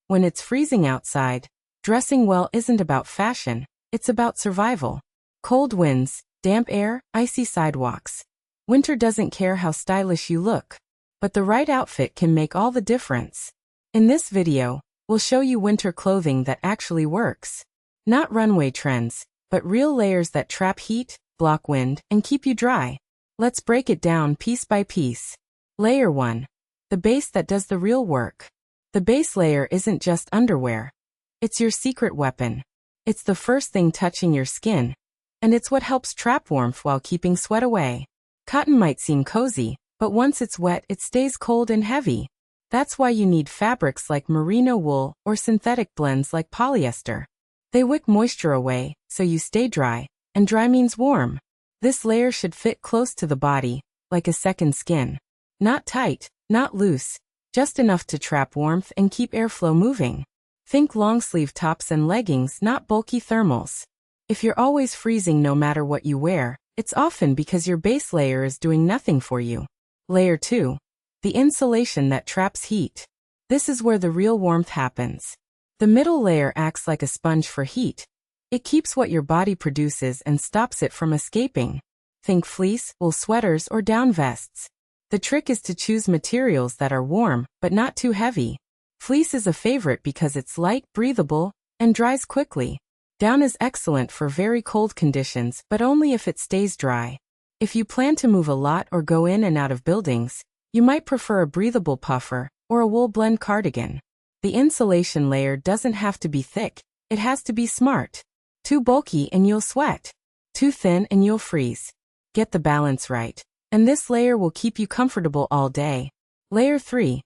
When it's freezing outside, dressing well isn't about fashion, it's about survival. Cold winds, damp air, icy sidewalks. Winter doesn't care how stylish you look, but the right outfit can make all the difference. In this video, we'll show you winter clothing that actually works. Not runway trends, but real layers that trap heat, block wind, and keep you dry. Let's break it down piece by piece. Layer 1. The base that does the real work. The base layer isn't just underwear. It's your secret weapon. It's the first thing touching your skin, and it's what helps trap warmth while keeping sweat away. Cotton might seem cozy, but once it's wet, it stays cold and heavy. That's why you need fabrics like merino wool or synthetic blends like polyester. They wick moisture away, so you stay dry, and dry means warm. This layer should fit close to the body, like a second skin. Not tight, not loose, just enough to trap warmth and keep airflow moving. Think long-sleeve tops and leggings, not bulky thermals. If you're always freezing no matter what you wear, it's often because your base layer is doing nothing for you. Layer 2. The insulation that traps heat. This is where the real warmth happens. The middle layer acts like a sponge for heat. It keeps what your body produces and stops it from escaping. Think fleece, wool sweaters, or down vests. The trick is to choose materials that are warm, but not too heavy. Fleece is a favorite because it's light, breathable, and dries quickly. Down is excellent for very cold conditions, but only if it stays dry. If you plan to move a lot or go in and out of buildings, you might prefer a breathable puffer or a wool blend cardigan. The insulation layer doesn't have to be thick, it has to be smart. Too bulky and you'll sweat. Too thin and you'll freeze. Get the balance right, and this layer will keep you comfortable all day. Layer 3.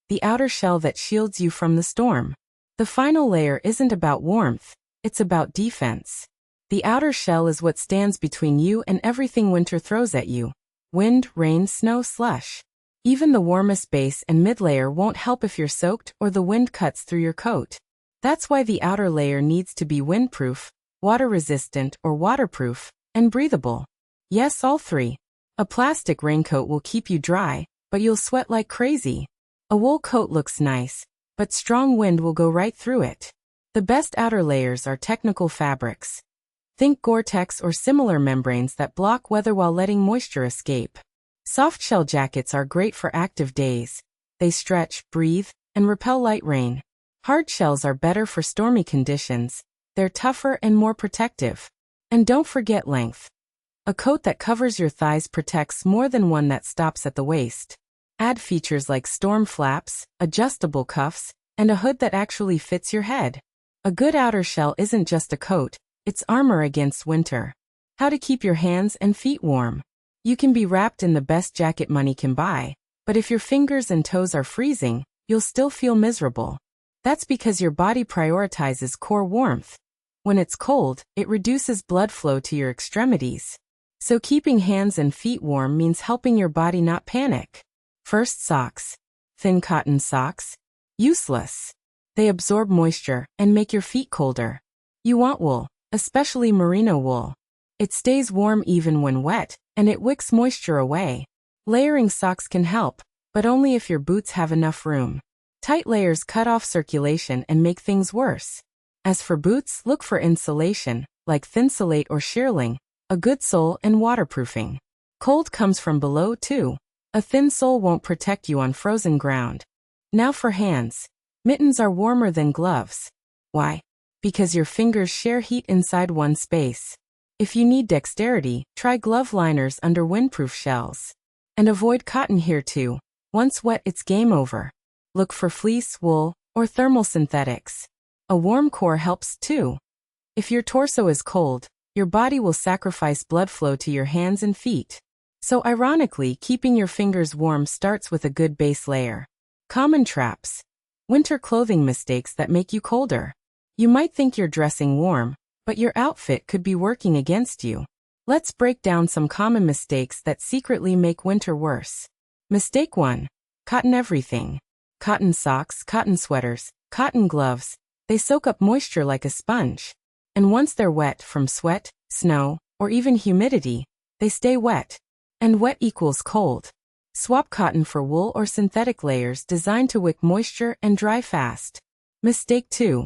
The outer shell that shields you from the storm. The final layer isn't about warmth, it's about defense. The outer shell is what stands between you and everything winter throws at you. Wind, rain, snow, slush. Even the warmest base and mid-layer won't help if you're soaked or the wind cuts through your coat. That's why the outer layer needs to be windproof, water-resistant or waterproof, and breathable. Yes, all three. A plastic raincoat will keep you dry, but you'll sweat like crazy. A wool coat looks nice, but strong wind will go right through it. The best outer layers are technical fabrics. Think Gore-Tex or similar membranes that block weather while letting moisture escape. Soft shell jackets are great for active days. They stretch, breathe, and repel light rain. Hard shells are better for stormy conditions. They're tougher and more protective. And don't forget length. A coat that covers your thighs protects more than one that stops at the waist. Add features like storm flaps, adjustable cuffs, and a hood that actually fits your head. A good outer shell isn't just a coat, it's armor against winter. How to keep your hands and feet warm. You can be wrapped in the best jacket money can buy, but if your fingers and toes are freezing, you'll still feel miserable. That's because your body prioritizes core warmth. When it's cold, it reduces blood flow to your extremities. So keeping hands and feet warm means helping your body not panic. First, socks. Thin cotton socks? Useless. They absorb moisture and make your feet colder. You want wool, especially merino wool. It stays warm even when wet, and it wicks moisture away. Layering socks can help, but only if your boots have enough room. Tight layers cut off circulation and make things worse. As for boots, look for insulation, like Thinsulate or shearling, a good sole and waterproofing. Cold comes from below too. A thin sole won't protect you on frozen ground. Now for hands. Mittens are warmer than gloves. Why? Because your fingers share heat inside one space. If you need dexterity, try glove liners under windproof shells. And avoid cotton here too. Once wet, it's game over. Look for fleece, wool, or thermal synthetics. A warm core helps too. If your torso is cold, your body will sacrifice blood flow to your hands and feet. So ironically, keeping your fingers warm starts with a good base layer. Common traps. Winter clothing mistakes that make you colder. You might think you're dressing warm, but your outfit could be working against you. Let's break down some common mistakes that secretly make winter worse. Mistake 1. Cotton everything. Cotton socks, cotton sweaters, cotton gloves. They soak up moisture like a sponge. And once they're wet from sweat, snow, or even humidity, they stay wet. And wet equals cold. Swap cotton for wool or synthetic layers designed to wick moisture and dry fast. Mistake 2.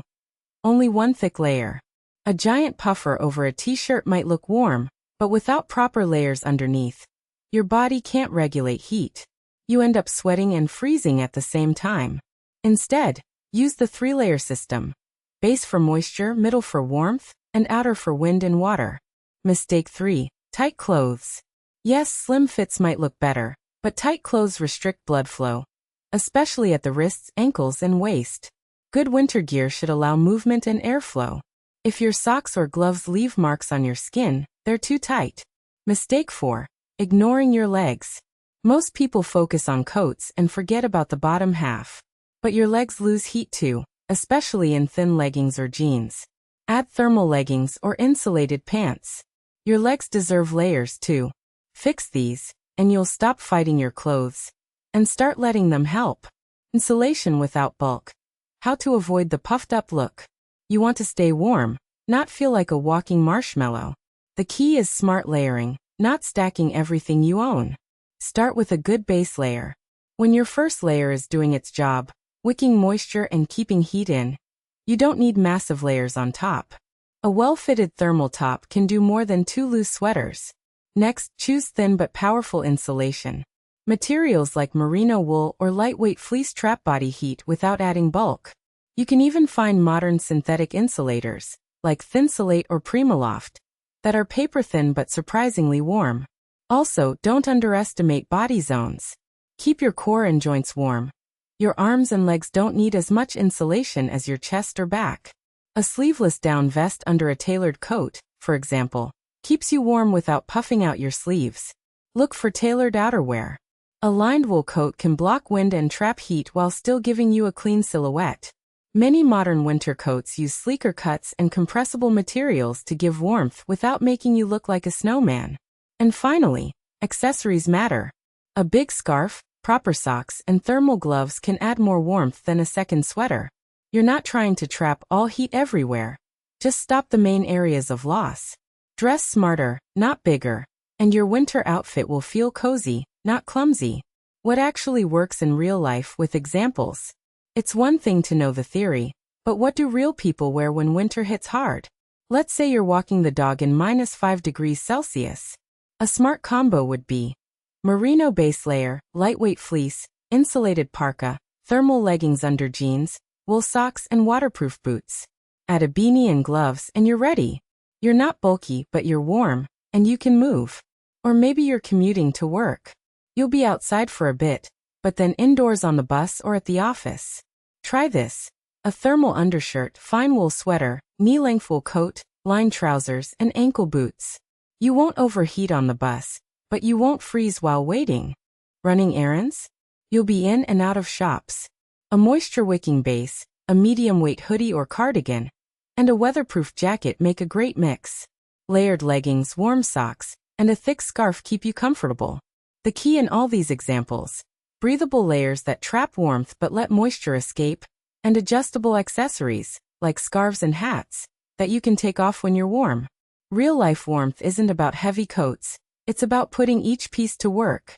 Only one thick layer. A giant puffer over a t-shirt might look warm, but without proper layers underneath, your body can't regulate heat. You end up sweating and freezing at the same time. Instead, use the 3-layer system. Base for moisture, middle for warmth, and outer for wind and water. Mistake 3. Tight clothes. Yes, slim fits might look better, but tight clothes restrict blood flow, especially at the wrists, ankles, and waist. Good winter gear should allow movement and airflow. If your socks or gloves leave marks on your skin, they're too tight. Mistake 4. Ignoring your legs. Most people focus on coats and forget about the bottom half. But your legs lose heat too, especially in thin leggings or jeans. Add thermal leggings or insulated pants. Your legs deserve layers too. Fix these, and you'll stop fighting your clothes and start letting them help. Insulation without bulk. How to avoid the puffed up look. You want to stay warm, not feel like a walking marshmallow. The key is smart layering, not stacking everything you own. Start with a good base layer. When your first layer is doing its job, wicking moisture and keeping heat in, you don't need massive layers on top. A well-fitted thermal top can do more than 2 loose sweaters. Next, choose thin but powerful insulation. Materials like merino wool or lightweight fleece trap body heat without adding bulk. You can even find modern synthetic insulators, like Thinsulate or Primaloft, that are paper-thin but surprisingly warm. Also, don't underestimate body zones. Keep your core and joints warm. Your arms and legs don't need as much insulation as your chest or back. A sleeveless down vest under a tailored coat, for example, keeps you warm without puffing out your sleeves. Look for tailored outerwear. A lined wool coat can block wind and trap heat while still giving you a clean silhouette. Many modern winter coats use sleeker cuts and compressible materials to give warmth without making you look like a snowman. And finally, accessories matter. A big scarf, proper socks, and thermal gloves can add more warmth than a second sweater. You're not trying to trap all heat everywhere. Just stop the main areas of loss. Dress smarter, not bigger, and your winter outfit will feel cozy, not clumsy. What actually works in real life with examples? It's one thing to know the theory, but what do real people wear when winter hits hard? Let's say you're walking the dog in -5 degrees Celsius. A smart combo would be merino base layer, lightweight fleece, insulated parka, thermal leggings under jeans, wool socks, and waterproof boots. Add a beanie and gloves and you're ready. You're not bulky, but you're warm, and you can move. Or maybe you're commuting to work. You'll be outside for a bit, but then indoors on the bus or at the office. Try this. A thermal undershirt, fine wool sweater, knee-length wool coat, lined trousers, and ankle boots. You won't overheat on the bus, but you won't freeze while waiting. Running errands? You'll be in and out of shops. A moisture-wicking base, a medium-weight hoodie or cardigan, and a weatherproof jacket make a great mix. Layered leggings, warm socks, and a thick scarf keep you comfortable. The key in all these examples: breathable layers that trap warmth but let moisture escape, and adjustable accessories, like scarves and hats, that you can take off when you're warm. Real-life warmth isn't about heavy coats, it's about putting each piece to work.